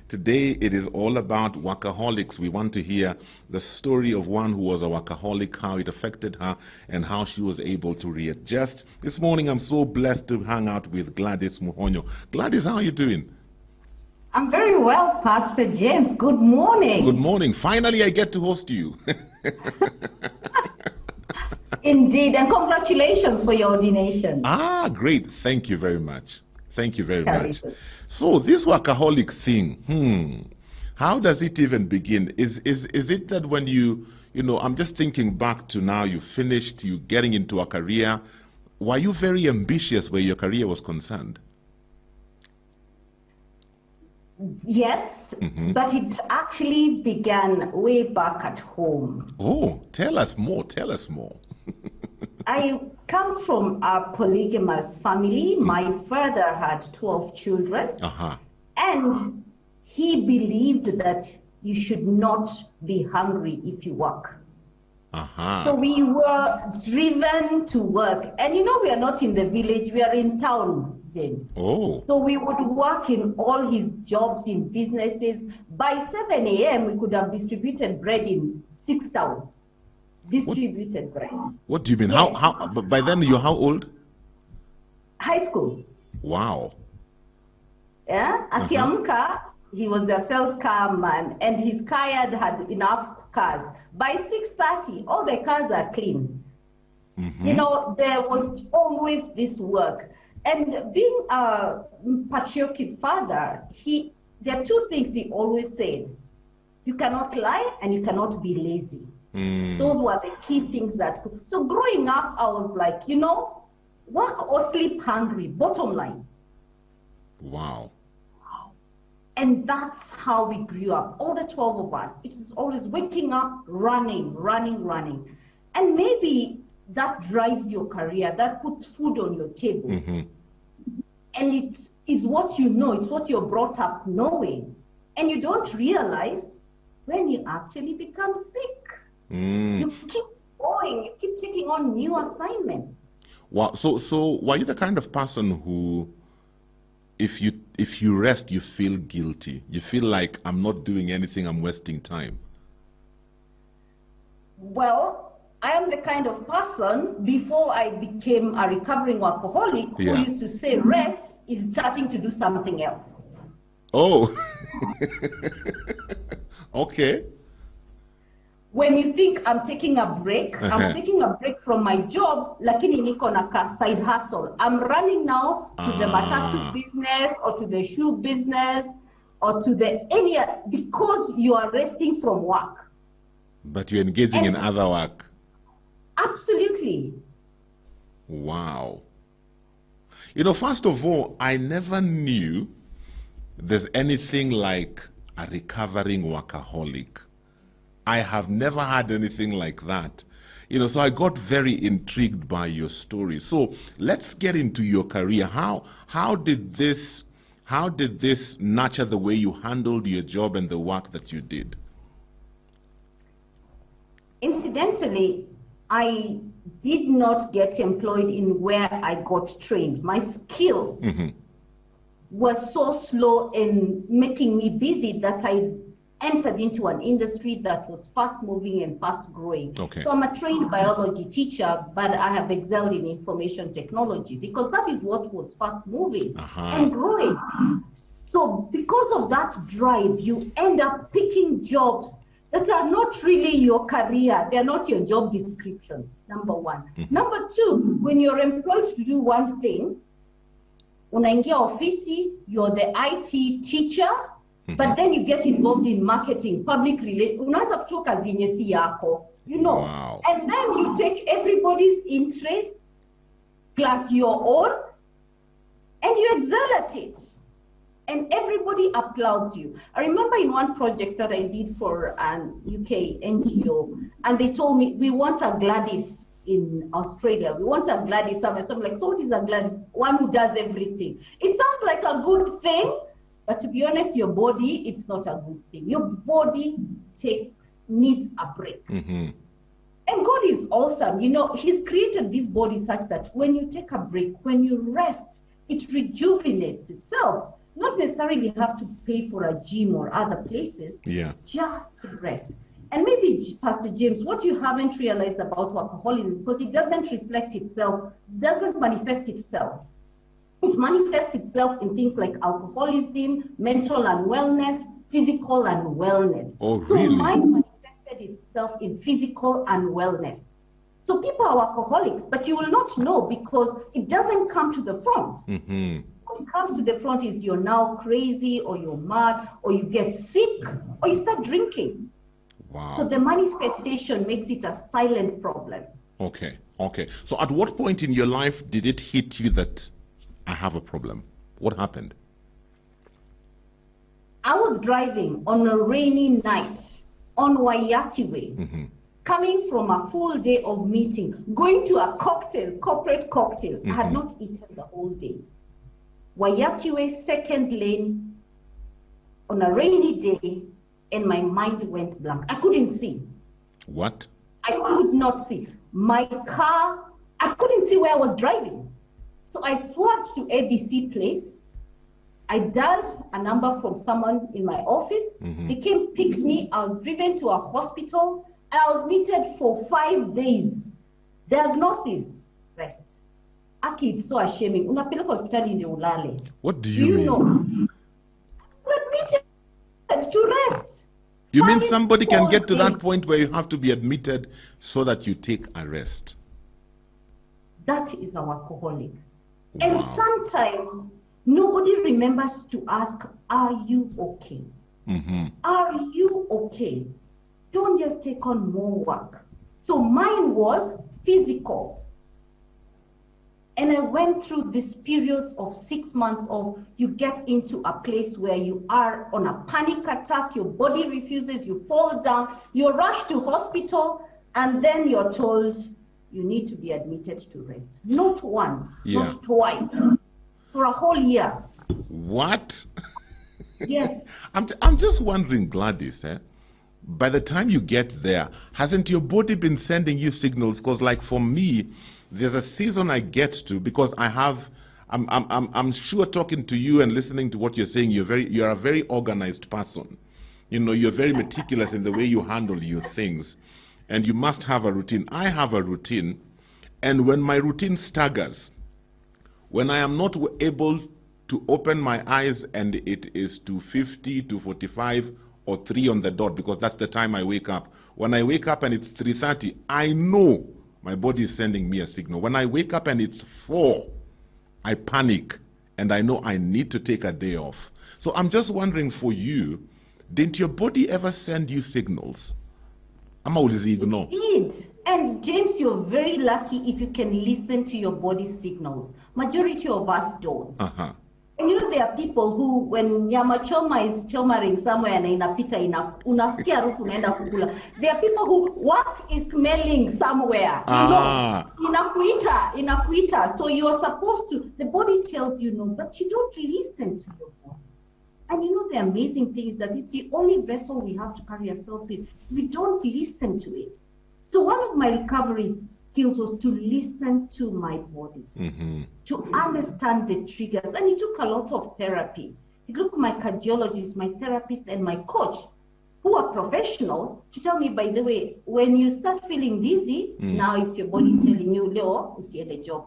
Today, it is all about workaholics. We want to hear the story of one who was a workaholic, how it affected her, and how she was able to readjust. This morning, I'm so blessed to hang out with Gladys Muhonyo. Gladys, how are you doing? I'm very well, Pastor James. Good morning. Good morning. Finally, I get to host you. Indeed, and congratulations for your ordination. Ah, great. Thank you very much. Thank you very much. So this workaholic thing, how does it even begin? Is it that when I'm just thinking back to now, you finished, you getting into a career, were you very ambitious where your career was concerned? Yes, but it actually began way back at home. Oh, tell us more. I come from a polygamous family. My father had 12 children, and he believed that you should not be hungry if you work. So we were driven to work. And we are not in the village, we are in town, James. Oh. So we would work in all his jobs, in businesses. By 7 a.m., we could have distributed bread in 6 towns. Distributed bread. What do you mean? Yes. How? By then, you're how old? High school. Wow. Yeah, akiamka, he was a sales car man, and his car had enough cars. By 6:30, all the cars are clean. There was always this work. And being a patriotic father, there are 2 things he always said. You cannot lie and you cannot be lazy. Those were the key things so growing up, I was like, work or sleep hungry, bottom line. Wow. And that's how we grew up, all the 12 of us. It is always waking up, running. And maybe that drives your career, that puts food on your table. And it is what you know, it's what you're brought up knowing. And you don't realize when you actually become sick. You keep going, you keep taking on new assignments. Wow. So were you the kind of person who, if you rest, you feel guilty? You feel like, I'm not doing anything, I'm wasting time? Well, I am the kind of person, before I became a recovering workaholic, who used to say rest is starting to do something else. Oh. Okay. When you think I'm taking a break, I'm taking a break from my job, lakini niko na ka side hustle. I'm running now to the matatu business or to the shoe business or to because you are resting from work. But you're engaging in other work. Absolutely. Wow. First of all, I never knew there's anything like a recovering workaholic. I have never had anything like that. So I got very intrigued by your story. So let's get into your career. How did this nurture the way you handled your job and the work that you did? Incidentally, I did not get employed in where I got trained. My skills were so slow in making me busy that I entered into an industry that was fast moving and fast growing. So I'm a trained biology teacher, but I have excelled in information technology because that is what was fast moving and growing. So because of that drive, you end up picking jobs that are not really your career. They're not your job description, number 1. Number 2, when you're employed to do one thing, unaingia ofisi, you're the IT teacher, but then you get involved in marketing, public relations, unaanza kutoka kazi yenye si yako, Wow. And then you take everybody's interest plus your own, and you excel at it. And everybody applauds you. I remember in one project that I did for an UK NGO, and they told me, we want a Gladys in Australia. We want a Gladys somewhere. So I'm like, so what is a Gladys? One who does everything. It sounds like a good thing, but to be honest, your body, it's not a good thing. Your body needs a break. And God is awesome. He's created this body such that when you take a break, when you rest, it rejuvenates itself. not necessarily have to pay for a gym or other places, just to rest. And maybe, Pastor James, what you haven't realized about workaholism, because it doesn't reflect itself, doesn't manifest itself. It manifests itself in things like alcoholism, mental unwellness, physical unwellness. Oh, so really? mine manifested itself in physical unwellness. So people are workaholics, but you will not know because it doesn't come to the front. Mm-hmm. What comes to the front is you're now crazy, or you're mad, or you get sick, or you start drinking. Wow. So the manifestation makes it a silent problem. Okay. So at what point in your life did it hit you that I have a problem? What happened? I was driving on a rainy night on Waiyaki Way, coming from a full day of meeting, going to a corporate cocktail. I had not eaten the whole day. Waiyaki Way, second lane, on a rainy day, and my mind went blank. I couldn't see. What? I could not see. My car, I couldn't see where I was driving. So I swerved to ABC Place. I dialed a number from someone in my office. They came, picked me. I was driven to a hospital. And I was admitted for 5 days. Diagnosis, rest. Aki, it's so ashaming. Unapeleka hospitali ndio ulale. What do you mean? Know? I was admitted to rest. You mean somebody can get to that point where you have to be admitted so that you take a rest? That is a workaholic. Wow. And sometimes nobody remembers to ask, are you okay? Are you okay? Don't just take on more work. So mine was physical. And I went through this period of 6 months of you get into a place where you are on a panic attack, your body refuses, you fall down, you're rushed to hospital, and then you're told you need to be admitted to rest. Not once, not twice, for a whole year. What? Yes. I'm just wondering, Gladys, by the time you get there, hasn't your body been sending you signals? Because like for me, there's a season I get to, because I'm sure talking to you and listening to what you're saying, you're a very organized person. You know, you're very meticulous in the way you handle your things, and you must have a routine. I have a routine, and when my routine staggers, when I am not able to open my eyes and it is 2:50, 2:45, or 3 on the dot, because that's the time I wake up. When I wake up and it's 3:30, I know my body is sending me a signal. When I wake up and it's 4, I panic and I know I need to take a day off. So I'm just wondering, for you, didn't your body ever send you signals? I'm always ignore. It did. And James, you're very lucky if you can listen to your body signals. Majority of us don't. And you know, there are people who, when nyama choma is chomaring somewhere na inapita unasikia harufu unaenda kukula. There are people who work is smelling somewhere. You know, inakuita. So you're supposed to, the body tells you no, but you don't listen to your body. And you know, the amazing thing is that it's the only vessel we have to carry ourselves in. We don't listen to it. So one of my recovery skills was to listen to my body, to understand the triggers. And it took a lot of therapy. It took my cardiologist, my therapist, and my coach, who are professionals, to tell me, by the way, when you start feeling dizzy, now it's your body telling you, Leo, usiende job.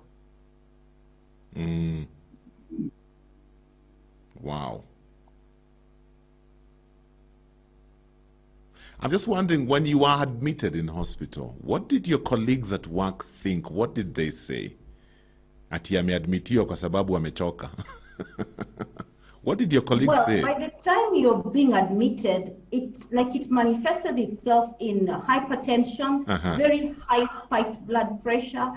Wow. I'm just wondering, when you are admitted in hospital, what did your colleagues at work think? What did they say? Ati ameadmitiwa kwa sababu amechoka. What did your colleagues say? By the time you're being admitted, it manifested itself in hypertension, very high spiked blood pressure.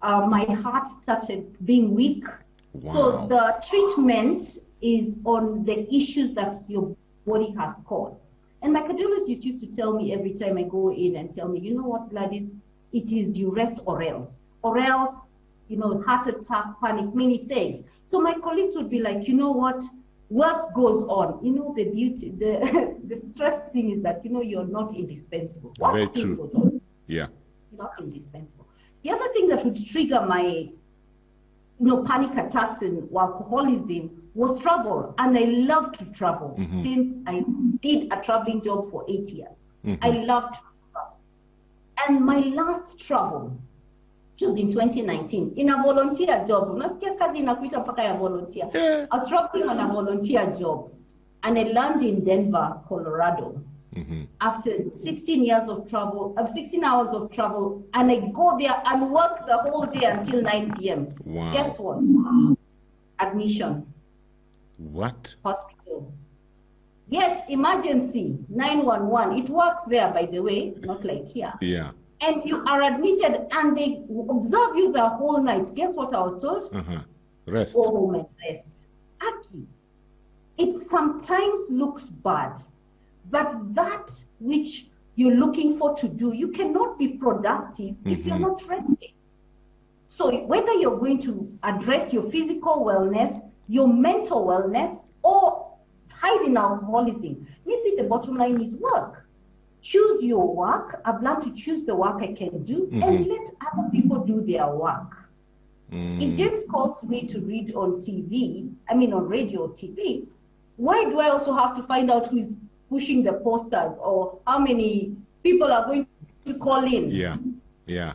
My heart started being weak. Wow. So the treatment is on the issues that your body has caused. And my cardiologist used to tell me every time I go in and tell me, you know what, Gladys, it is you rest or else. Or else, you know, heart attack, panic, many things. So my colleagues would be like, you know what, work goes on. You know, the beauty, the stress thing is that, you know, you're not indispensable. Very true. Goes on. Yeah. You're not indispensable. The other thing that would trigger my, you know, panic attacks and workaholism was travel. And I loved to travel since I did a traveling job for 8 years. I loved to travel. And my last travel, which was in 2019, in a volunteer job. Unasikia kazi inakuita mpaka ya volunteer. I was traveling on a volunteer job. And I landed in Denver, Colorado. After 16 years of travel, 16 hours of travel, and I go there and work the whole day until 9 p.m. Wow. Guess what? Admission. What? Hospital. Yes, emergency, 911. It works there, by the way, not like here. Yeah. And you are admitted and they observe you the whole night. Guess what I was told? Rest. Go home and rest. Aki, it sometimes looks bad, but that which you're looking for to do, you cannot be productive if you're not resting. So whether you're going to address your physical wellness, your mental wellness, or hide in alcoholism, maybe the bottom line is work. Choose your work. I've learned to choose the work I can do and let other people do their work. If James calls me to read on TV, on radio or TV, why do I also have to find out who is pushing the posters or how many people are going to call in? Yeah.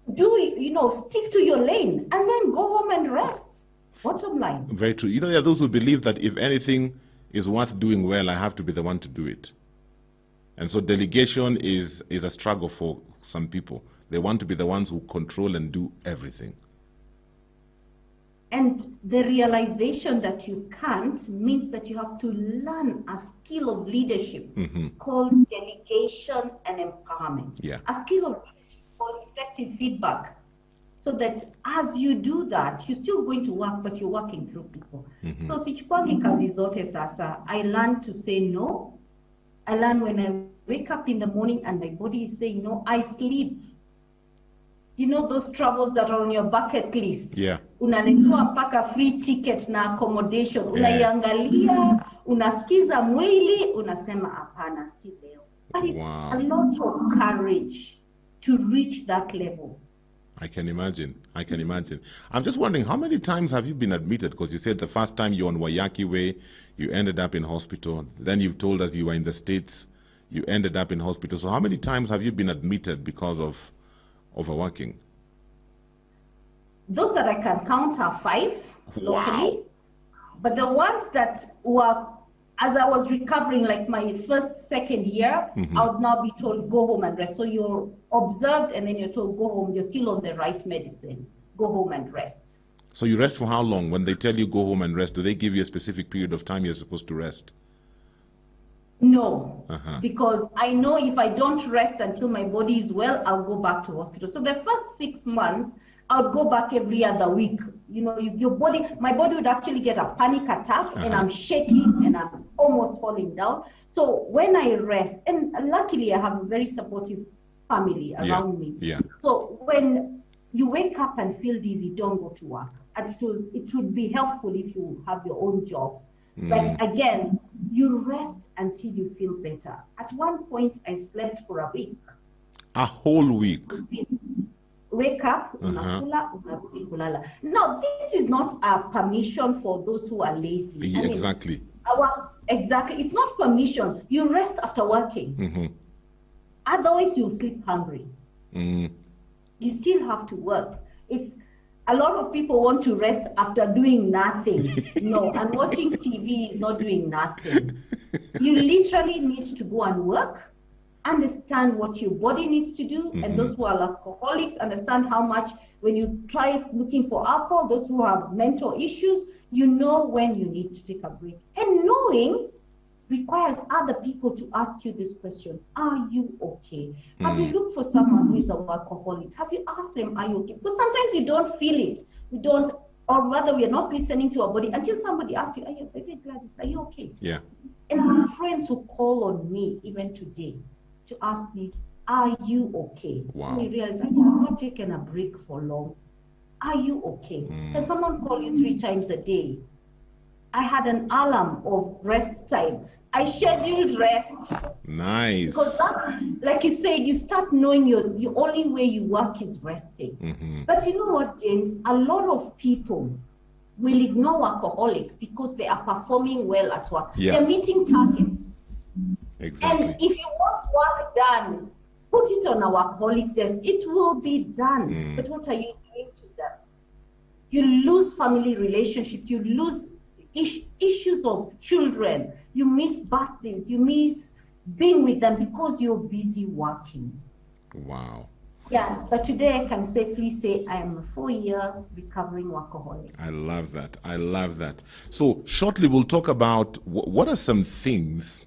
Stick to your lane and then go home and rest. Bottom line. Very true. There are those who believe that if anything is worth doing well, I have to be the one to do it. And so delegation is a struggle for some people. They want to be the ones who control and do everything. And the realization that you can't means that you have to learn a skill of leadership called delegation and empowerment. Yeah. A skill of leadership called effective feedback. So that as you do that, you're still going to work, but you're working through people. So sichupangi kazi zote sasa. I learned to say no. I learn when I wake up in the morning and my body is saying no, I sleep. Those travels that are on your bucket list. Yeah. Unaletewa paka free ticket na accommodation. Unaiangalia, unasikiza mwili, unasema hapana si leo. But it's a lot of courage to reach that level. I can imagine. I'm just wondering, how many times have you been admitted? Because you said the first time you're on Wayaki Way, you ended up in hospital. Then you've told us you were in the States, you ended up in hospital. So how many times have you been admitted because of overworking? Those that I can count are 5 locally. But the ones that were, as I was recovering, like my first, second year, I would now be told, go home and rest. So you're observed and then you're told, go home, you're still on the right medicine. Go home and rest. So you rest for how long? When they tell you go home and rest, do they give you a specific period of time you're supposed to rest? No, because I know if I don't rest until my body is well, I'll go back to hospital. So the first 6 months, I'll go back every other week. My body would actually get a panic attack and I'm shaking and I'm almost falling down. So when I rest, and luckily I have a very supportive family around me. Yeah. So when you wake up and feel dizzy, don't go to work. It would be helpful if you have your own job. But again, you rest until you feel better. At one point, I slept for a week. A whole week? Wake up, unakula, unarudi kulala. Now, this is not a permission for those who are lazy. Yeah, exactly. Exactly. It's not permission. You rest after working. Otherwise, you'll sleep hungry. You still have to work. A lot of people want to rest after doing nothing. No, and watching TV is not doing nothing. You literally need to go and work, understand what your body needs to do, and those who are alcoholics understand how much, when you try looking for alcohol, those who have mental issues, you know when you need to take a break. And knowing requires other people to ask you this question: are you okay? Have you looked for someone who is a workaholic? Have you asked them, are you okay? Because sometimes you don't feel it. We don't, or rather we are not listening to our body until somebody asks you, are you okay, Gladys? Are you okay? Yeah. And I have friends who call on me even today to ask me, are you okay? Wow. And we realize I have not taken a break for long. Are you okay? Can someone call you 3 times a day? I had an alarm of rest time. I scheduled rests. Nice. Because that's, like you said, you start knowing the only way you work is resting. But you know what, James? A lot of people will ignore workaholics because they are performing well at work. Yeah. They're meeting targets. Exactly. And if you want work done, put it on a workaholics desk. It will be done. But what are you doing to them? You lose family relationships. You lose issues of children. You miss birthdays. You miss being with them because you're busy working. Wow. Yeah, but today I can safely say I am a 4-year recovering workaholic. I love that. I love that. So shortly we'll talk about what are some things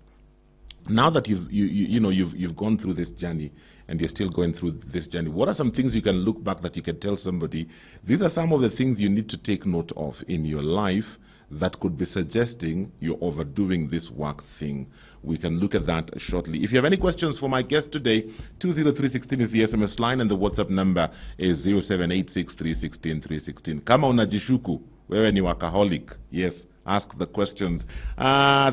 now that you've gone through this journey and you're still going through this journey. What are some things you can look back that you can tell somebody? These are some of the things you need to take note of in your life that could be suggesting you're overdoing this work thing. We can look at that shortly. If you have any questions for my guest today, 20316 is the SMS line and the WhatsApp number is 0786316316. Kama unajishuku, wewe ni workaholic. Yes, ask the questions.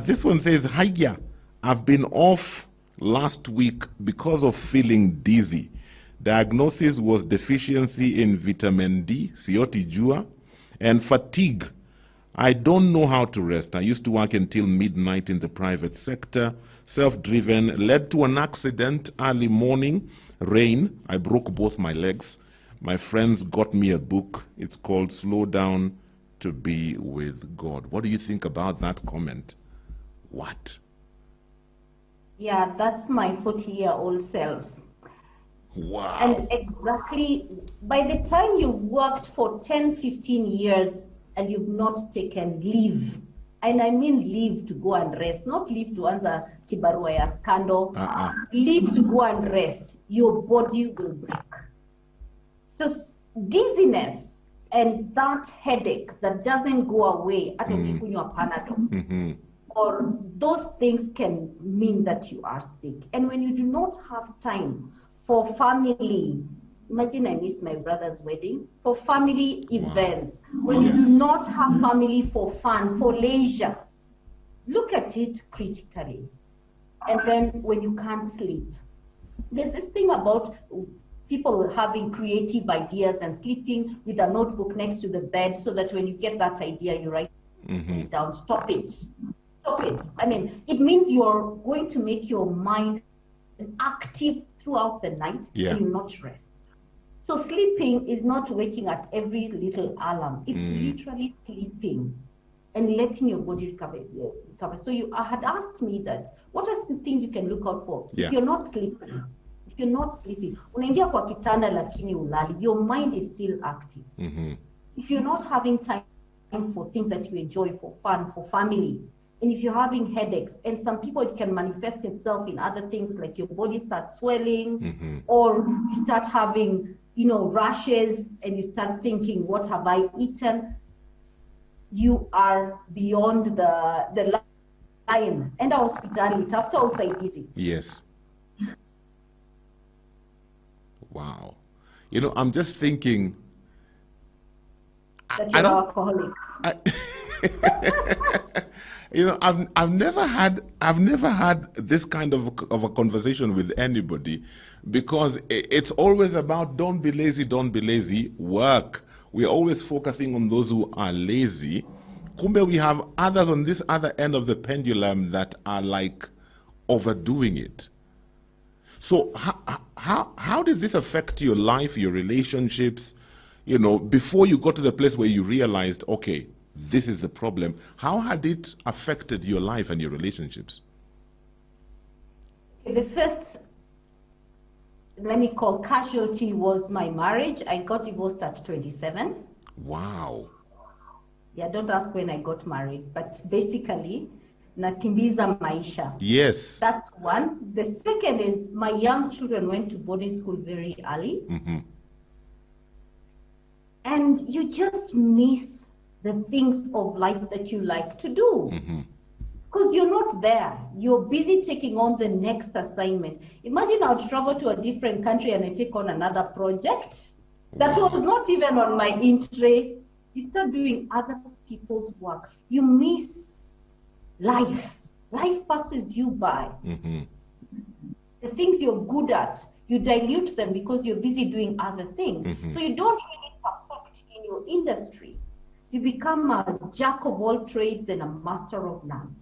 This one says, Hiya, I've been off last week because of feeling dizzy. Diagnosis was deficiency in vitamin D, sioti jua, and fatigue. I don't know how to rest. I used to work until midnight in the private sector. Self-driven, led to an accident early morning. Rain, I broke both my legs. My friends got me a book. It's called Slow Down to Be with God. What do you think about that comment? What? Yeah, that's my 40-year-old self. Wow. And exactly, by the time you've worked for 10, 15 years and you've not taken leave, and I mean leave to go and rest, not leave to answer kibarua ya scandal, leave to go and rest, your body will break. So dizziness and that headache that doesn't go away at ukikunywa Panadol, or those things can mean that you are sick. And when you do not have time for family, imagine I missed my brother's wedding, for family events, when you do not have family for fun, for leisure, look at it critically. And then when you can't sleep, there's this thing about people having creative ideas and sleeping with a notebook next to the bed so that when you get that idea, you write it down. Stop it. Stop it. I mean, it means you're going to make your mind active throughout the night and you not rest. So sleeping is not waking at every little alarm. It's literally sleeping and letting your body recover. So you had asked me that, what are some things you can look out for? If you're not sleeping, unaingia kwa kitanda lakini ulali, your mind is still active. If you're not having time for things that you enjoy, for fun, for family, and if you're having headaches, and some people it can manifest itself in other things like your body starts swelling, or you start having, rashes, and you start thinking, what have I eaten? You are beyond the line. And hospitality after usaidizi. Yes. Wow. I'm just thinking that you're alcoholic. I've never had this kind of a conversation with anybody, because it's always about don't be lazy, work. We're always focusing on those who are lazy. Kumbe, we have others on this other end of the pendulum that are like overdoing it. So how did this affect your life, your relationships, before you got to the place where you realized, okay, this is the problem? How had it affected your life and your relationships? The first, let me call casualty, was my marriage. I got divorced at 27. Wow. Yeah, don't ask when I got married, but basically, nakimbiza maisha. Yes. That's one. The second is my young children went to boarding school very early. And you just miss the things of life that you like to do. Because you're not there. You're busy taking on the next assignment. Imagine I would travel to a different country and I take on another project that was not even on my in-tray. You start doing other people's work. You miss life. Life passes you by. The things you're good at, you dilute them because you're busy doing other things. So you don't really perfect in your industry. you become a jack of all trades and a master of none.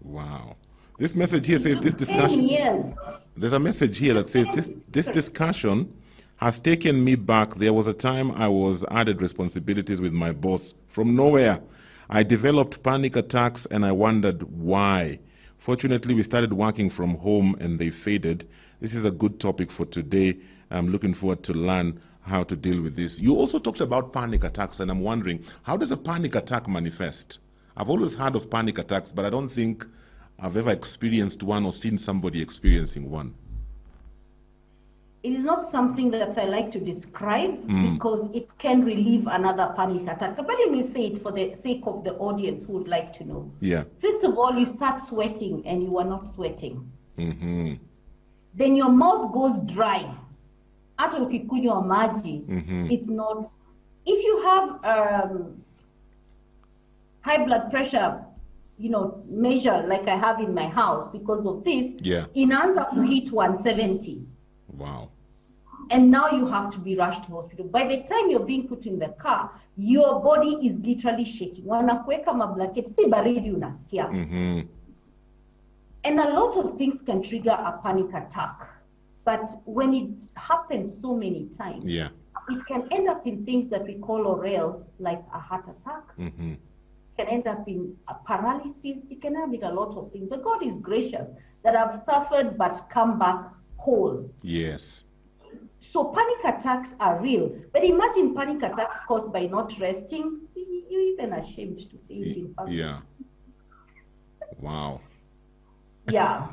Wow. This message here says It this took 10 discussion. years. There's a message here that says this discussion has taken me back. There was a time I was added responsibilities with my boss from nowhere. I developed panic attacks and I wondered why. Fortunately, we started working from home and they faded. This is a good topic for today. I'm looking forward to learn how to deal with this. You also talked about panic attacks, and I'm wondering, how does a panic attack manifest? I've always heard of panic attacks, but I don't think I've ever experienced one or seen somebody experiencing one. It is not something that I like to describe because it can relieve another panic attack. But let me say it for the sake of the audience who would like to know. Yeah. First of all, you start sweating and you are not sweating. Mm-hmm. Then your mouth goes dry. Hata ukikunywa maji, it's not. If you have high blood pressure, measure like I have in my house because of this, inaanza kuhit 170. Wow. And now you have to be rushed to hospital. By the time you're being put in the car, your body is literally shaking. Wanakuweka mablanketi, si baridi unasikia. And a lot of things can trigger a panic attack. But when it happens so many times, it can end up in things that we call orals, like a heart attack. It can end up in a paralysis. It can end up in a lot of things. But God is gracious that I've suffered but come back whole. Yes. So panic attacks are real. But imagine panic attacks caused by not resting. See, you're even ashamed to say it in public. Yeah. Wow. Yeah.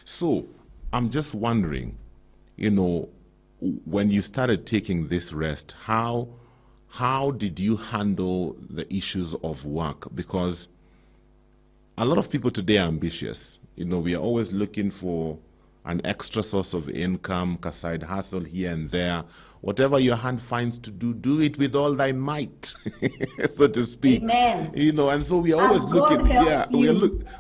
So I'm just wondering, when you started taking this rest, how did you handle the issues of work? Because a lot of people today are ambitious. We are always looking for an extra source of income, a side hustle here and there. Whatever your hand finds to do, do it with all thy might, so to speak. Amen. And so we are always looking.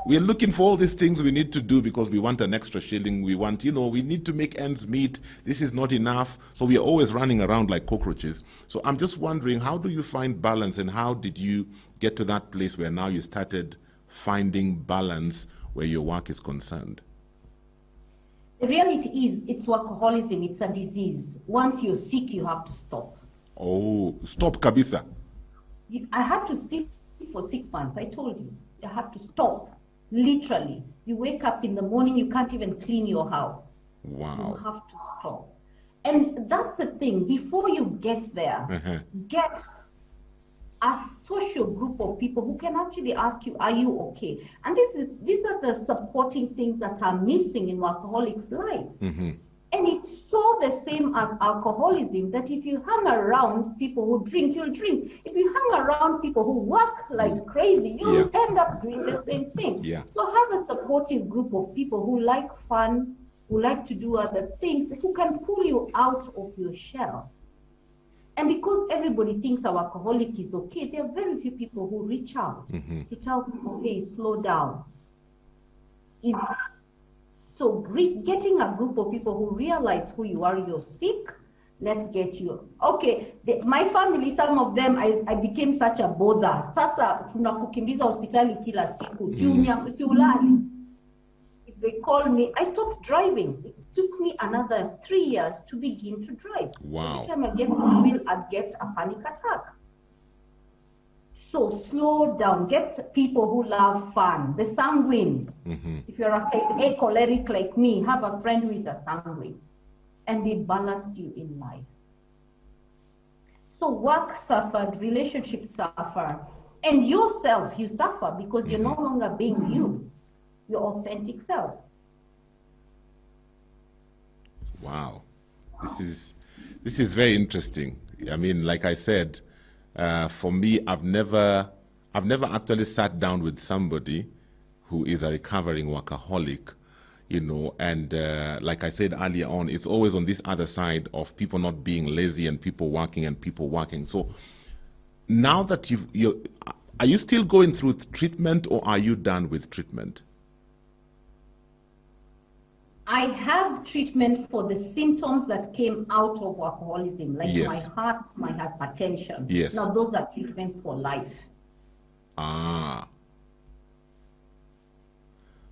We are looking for all these things we need to do because we want an extra shilling. We want, we need to make ends meet. This is not enough. So we are always running around like cockroaches. So I'm just wondering, how do you find balance, and how did you get to that place where now you started finding balance where your work is concerned? The reality is, it's workaholism. It's a disease. Once you're sick, you have to stop. Oh, stop kabisa. I had to sleep for 6 months. I told you. I had to stop. Literally. You wake up in the morning, you can't even clean your house. Wow. You have to stop. And that's the thing. Before you get there, get a social group of people who can actually ask you, are you okay? And these are the supporting things that are missing in workaholics' life. And it's so the same as alcoholism, that if you hang around people who drink, you'll drink. If you hang around people who work like crazy, you'll end up doing the same thing. So have a supportive group of people who like fun, who like to do other things, who can pull you out of your shell. And because everybody thinks a workaholic is okay, there are very few people who reach out to tell people, hey, slow down. So getting a group of people who realize who you are, you're sick, let's get you. Okay, my family, some of them, I became such a bother. Sasa, tunakukimbiza hospitali kila siku, siulali. If they call me, I stopped driving. It took me another 3 years to begin to drive. Wow. Every time I get on the wheel, I'd get a panic attack. So slow down. Get people who love fun, the sanguines. If you're a type A choleric like me, have a friend who is a sanguine, and they balance you in life. So work suffered, relationships suffer, and yourself, you suffer because you're no longer being you, your authentic self. Wow, this is very interesting. I mean, like I said, for me, I've never actually sat down with somebody who is a recovering workaholic, and like I said earlier on, it's always on this other side of people not being lazy and people working. So now that are you still going through treatment, or are you done with treatment? I have treatment for the symptoms that came out of workaholism, like my heart, my hypertension. Yes. Now, those are treatments for life. Ah.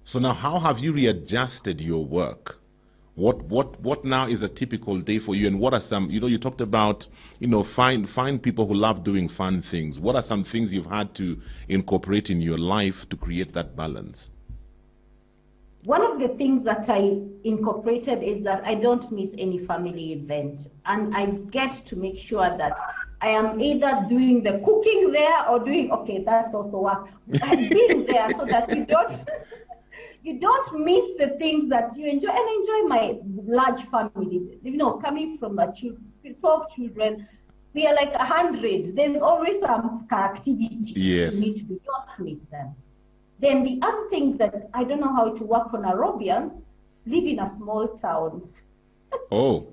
So now, how have you readjusted your work? What now is a typical day for you, and what are some, you talked about, find people who love doing fun things. What are some things you've had to incorporate in your life to create that balance? One of the things that I incorporated is that I don't miss any family event, and I get to make sure that I am either doing the cooking there or doing, okay, that's also work, and being there so that you don't miss the things that you enjoy. And I enjoy my large family. Coming from 12 children, we are like 100. There's always some activity you need to do. Don't miss them. Then the other thing that I don't know how to work for Nairobians, live in a small town. Oh.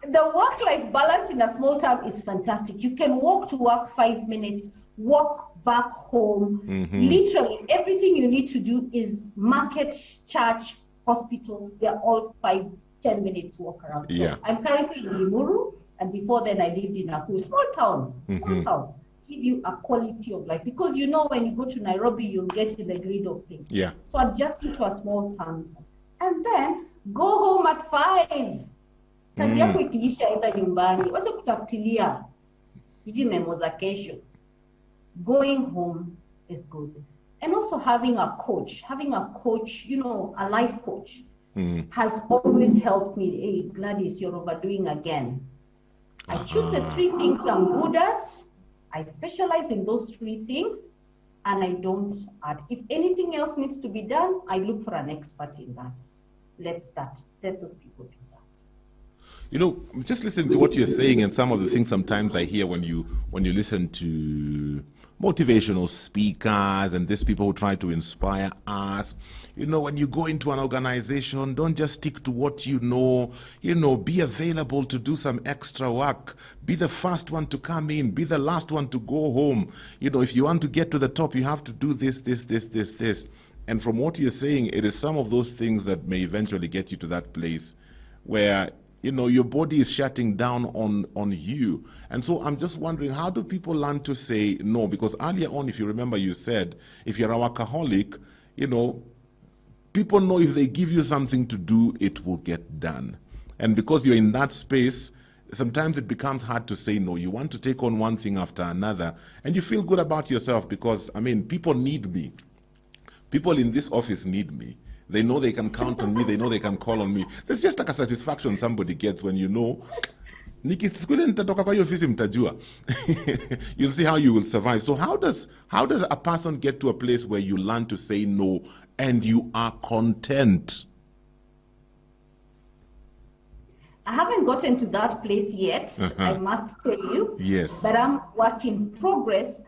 The work-life balance in a small town is fantastic. You can walk to work 5 minutes, walk back home. Literally everything you need to do is market, church, hospital. They're all 5-10 minutes walk around. So I'm currently in Limuru, and before then I lived in a small town. Town give you a quality of life, because when you go to Nairobi, you'll get in the grid of things. So adjusting to a small town, and then go home at 5. Kazi yako ikiisha, enda nyumbani, wacha kutafutilia sijui memo za kesho. Going home is good. And also having a coach, a life coach, has always helped me. Hey, Gladys, you're overdoing again. I choose the 3 things I'm good at. I specialize in those 3 things, and I don't add. If anything else needs to be done, I look for an expert in that. Let those people do that. Just listening to what you're saying, and some of the things sometimes I hear when you listen to motivational speakers and these people who try to inspire us. When you go into an organization, don't just stick to what you know. Be available to do some extra work. Be the first one to come in. Be the last one to go home. If you want to get to the top, you have to do this. And from what you're saying, it is some of those things that may eventually get you to that place where your body is shutting down on you. And so I'm just wondering, how do people learn to say no? Because earlier on, if you remember, you said, if you're a workaholic, people know if they give you something to do, it will get done. And because you're in that space, sometimes it becomes hard to say no. You want to take on one thing after another, and you feel good about yourself because, people need me. People in this office need me. They know they can count on me. They know they can call on me. There's just like a satisfaction somebody gets when nitatoka kwa hiyo ofisi mtajua. You'll see how you will survive. So how does a person get to a place where you learn to say no and you are content? I haven't gotten to that place yet, I must tell you. Yes. But I'm work in progress.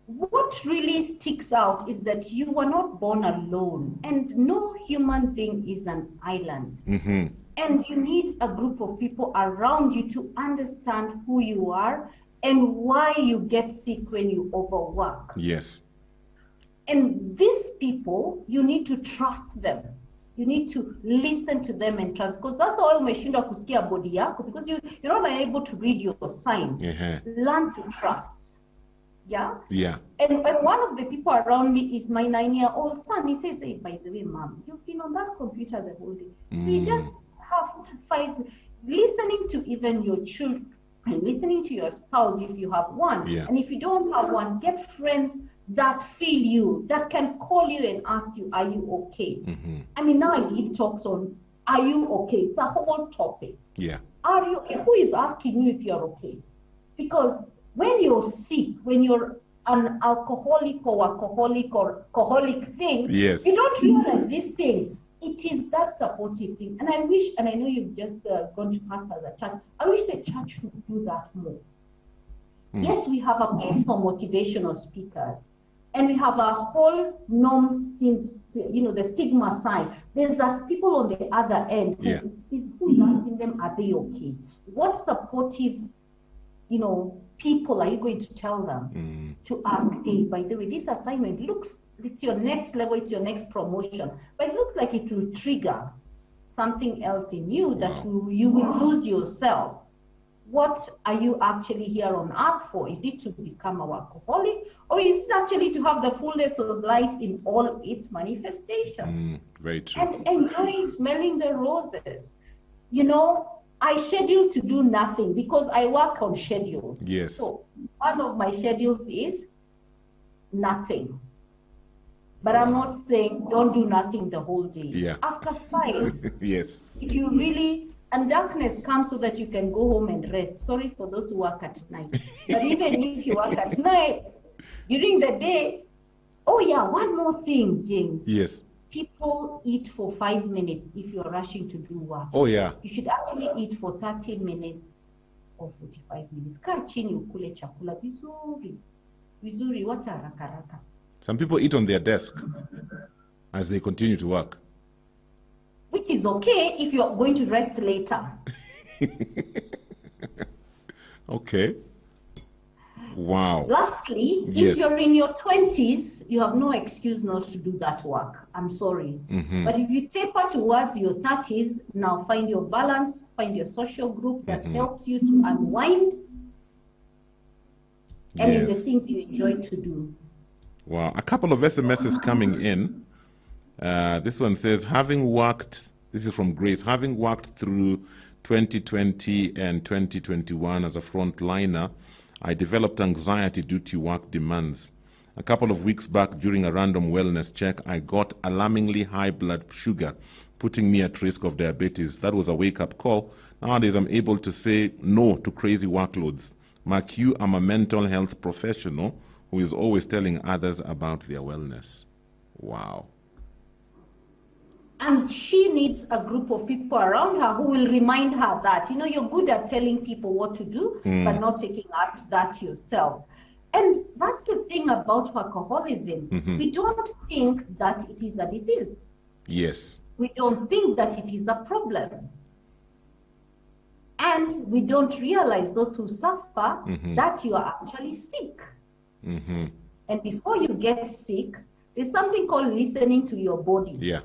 What really sticks out is that you were not born alone, and no human being is an island. And you need a group of people around you to understand who you are and why you get sick when you overwork. Yes. And these people, you need to trust them. You need to listen to them and trust, because that's why umeshindwa kusikia body yako, because you're not able to read your signs. Learn to trust. Yeah. And one of the people around me is my 9-year-old son. He says, hey, by the way, Mom, you've been on that computer the whole day. So you just have to fight, listening to even your children, and listening to your spouse if you have one. And if you don't have one, get friends that feel you, that can call you and ask you, are you okay? Now I give talks on, are you okay? It's a whole topic. Are you okay? Who is asking you if you're okay? Because when you're sick, when you're an alcoholic or alcoholic thing, you don't realize these things. It is that supportive thing. And I wish, and I know you've just gone to pastor at church, I wish the church would do that more. Yes, we have a place for motivational speakers. And we have a whole the sigma sign. There's people on the other end who is asking them, are they okay? What supportive, people are you going to tell them to ask, hey, by the way, this assignment looks it's your next level, it's your next promotion. But it looks like it will trigger something else in you that you will lose yourself. What are you actually here on earth for? Is it to become a workaholic, or is it actually to have the fullness of life in all its manifestation? Very true. And enjoy smelling the roses. You know, I schedule to do nothing because I work on schedules. Yes. So one of my schedules is nothing. But I'm not saying don't do nothing the whole day. Yeah. After 5, yes. if you really, and darkness comes so that you can go home and rest. Sorry for those who work at night. But even if you work at night, during the day, oh yeah, one more thing, James. Yes. People eat for 5 minutes if you're rushing to do work. Oh yeah. You should actually eat for 30 minutes or 45 minutes. Kaa chini ukule chakula vizuri. Vizuri, wacha haraka haraka. Some people eat on their desk as they continue to work. Which is okay if you're going to rest later. Okay. Wow. Lastly, Yes. if you're in your 20s, you have no excuse not to do that work. I'm sorry. But if you taper towards your 30s, now find your balance, find your social group that helps you to unwind, and in the things you enjoy to do. Wow. A couple of SMSs coming in. This one says, this is from Grace, having worked through 2020 and 2021 as a frontliner, I developed anxiety due to work demands. A couple of weeks back, during a random wellness check, I got alarmingly high blood sugar, putting me at risk of diabetes. That was a wake-up call. Nowadays, I'm able to say no to crazy workloads. Mark you, I'm a mental health professional who is always telling others about their wellness. Wow. And she needs a group of people around her who will remind her that, you know, you're good at telling people what to do, but not taking that yourself. And that's the thing about workaholism. We don't think that it is a disease. Yes. We don't think that it is a problem. And we don't realize, those who suffer, that you are actually sick. And before you get sick, there's something called listening to your body. Yeah.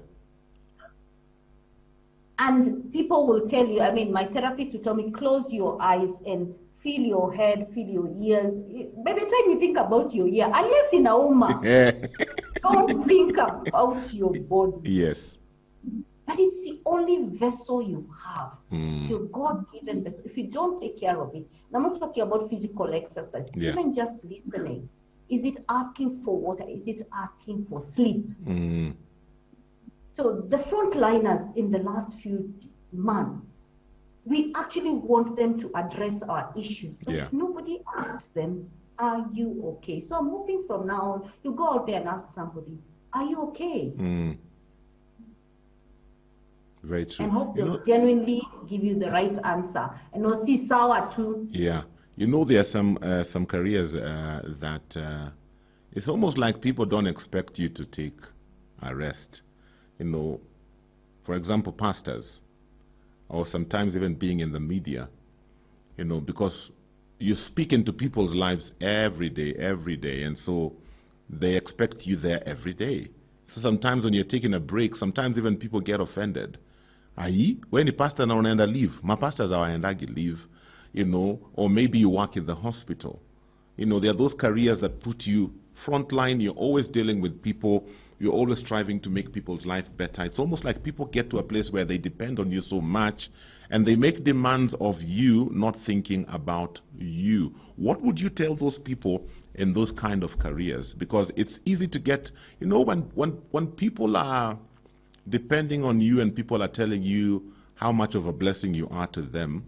And people will tell you, I mean, my therapist will tell me, close your eyes and feel your head, feel your ears. By the time you think about your ear, unless in a woman, don't think about your body. Yes. But it's the only vessel you have. It's your God-given vessel. If you don't take care of it, and I'm not talking about physical exercise, even just listening. Is it asking for water? Is it asking for sleep? So the frontliners in the last few months, we actually want them to address our issues, but nobody asks them, are you okay? So I'm hoping from now on, you go out there and ask somebody, are you okay? Very true. And hope they'll genuinely give you the right answer. And we'll see sour too. Yeah. You know, there are some careers that it's almost like people don't expect you to take a rest. You know, for example, pastors, or sometimes even being in the media, you know, because you speak into people's lives every day, and so they expect you there every day. So sometimes when you're taking a break, sometimes even people get offended. When the pastor now and leave, my pastors are and leave, you know, or maybe you work in the hospital. You know, there are those careers that put you frontline, you're always dealing with people, you're always striving to make people's life better. It's almost like people get to a place where they depend on you so much and they make demands of you, not thinking about you. What would you tell those people in those kind of careers? Because it's easy to get, you know, when people are depending on you and people are telling you how much of a blessing you are to them,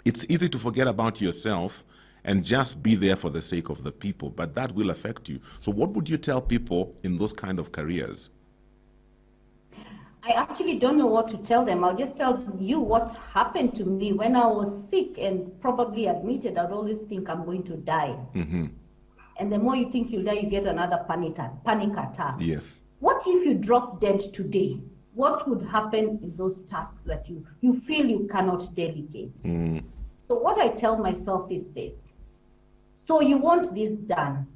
it's easy to forget about yourself and just be there for the sake of the people, but that will affect you. So what would you tell people in those kind of careers? I actually don't know what to tell them. I'll just tell you what happened to me when I was sick and probably admitted. I'd always think I'm going to die. And the more you think you'll die, you get another panic attack. Yes. What if you drop dead today? What would happen in those tasks that you feel you cannot delegate? So what I tell myself is this. So you want this done.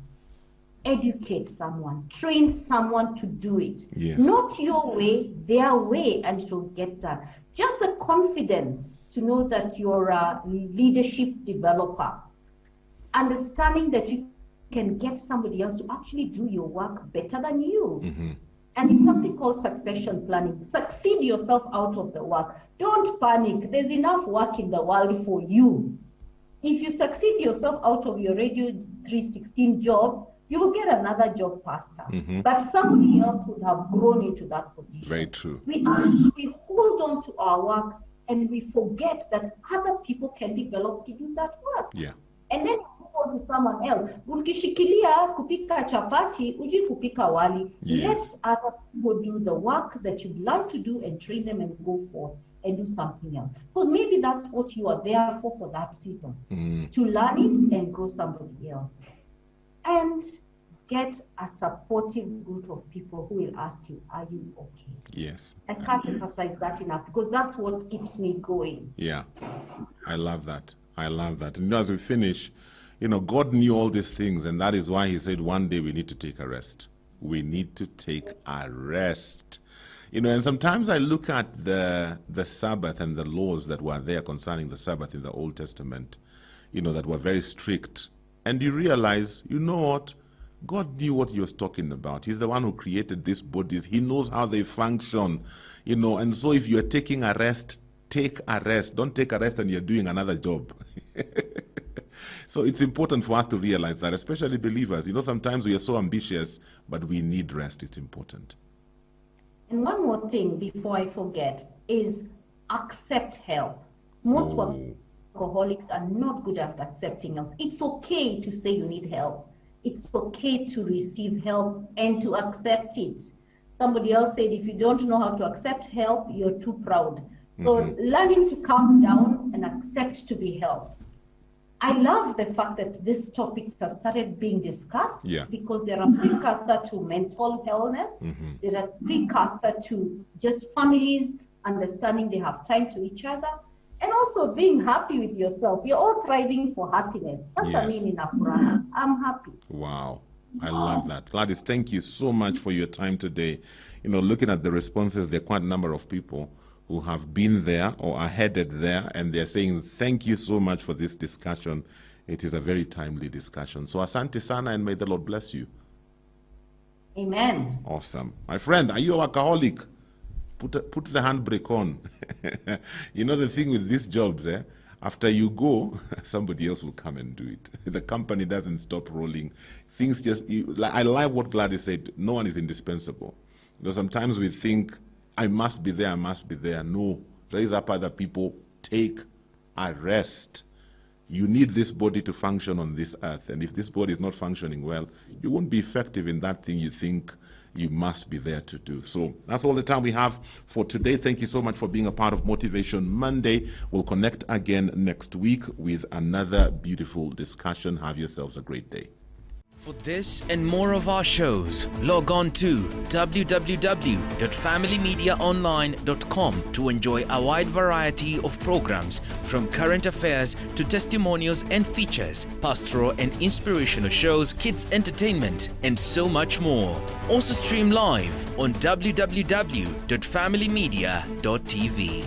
educate someone, train someone to do it. Yes. Not your way, their way, and it will get done. Just the confidence to know that you're a leadership developer, understanding that you can get somebody else to actually do your work better than you. Mm-hmm. And it's something called succession planning. Succeed yourself out of the work. Don't panic. There's enough work in the world for you. If you succeed yourself out of your Radio 316 job, you will get another job faster. Mm-hmm. But somebody else would have grown into that position. Very true. We hold on to our work and we forget that other people can develop to do that work. Yeah. And then you move on to someone else. Ukishikilia kupika chapati, uji kupika wali. Yes. Let other people do the work that you learn to do and train them and go forth and do something else. Because maybe that's what you are there for that season. To learn it and grow somebody else. And get a supportive group of people who will ask you, are you okay? Yes. I can't emphasize that enough because that's what keeps me going. Yeah. I love that. I love that. And as we finish, God knew all these things, and that is why he said one day we need to take a rest. We need to take a rest. And sometimes I look at the Sabbath and the laws that were there concerning the Sabbath in the Old Testament, that were very strict. And you realize, you know what? God knew what he was talking about. He's the one who created these bodies. He knows how they function, and so if you're taking a rest, take a rest. Don't take a rest and you're doing another job. So it's important for us to realize that, especially believers. Sometimes we are so ambitious, but we need rest. It's important. And one more thing before I forget is accept help. Most workaholics are not good at accepting help. It's okay to say you need help. It's okay to receive help and to accept it. Somebody else said, if you don't know how to accept help, you're too proud. So learning to calm down and accept to be helped. I love the fact that these topics have started being discussed because they're a precursor to mental illness. They're a precursor to just families understanding they have time to each other and also being happy with yourself. You're all thriving for happiness. That's a meaning of France. I'm happy. Wow. I love that. Gladys, thank you so much for your time today. Looking at the responses, there are quite a number of people who have been there or are headed there, and they're saying, thank you so much for this discussion. It is a very timely discussion. So asante sana, and may the Lord bless you. Amen. Awesome. My friend, are you a workaholic? Put the handbrake on. The thing with these jobs, after you go, somebody else will come and do it. The company doesn't stop rolling. Things I like what Gladys said, no one is indispensable. Sometimes we think, I must be there. No, raise up other people, take a rest. You need this body to function on this earth. And if this body is not functioning well, you won't be effective in that thing you think you must be there to do. So that's all the time we have for today. Thank you so much for being a part of Motivation Monday. We'll connect again next week with another beautiful discussion. Have yourselves a great day. For this and more of our shows, log on to www.familymediaonline.com to enjoy a wide variety of programs from current affairs to testimonials and features, pastoral and inspirational shows, kids entertainment, and so much more. Also stream live on www.familymedia.tv.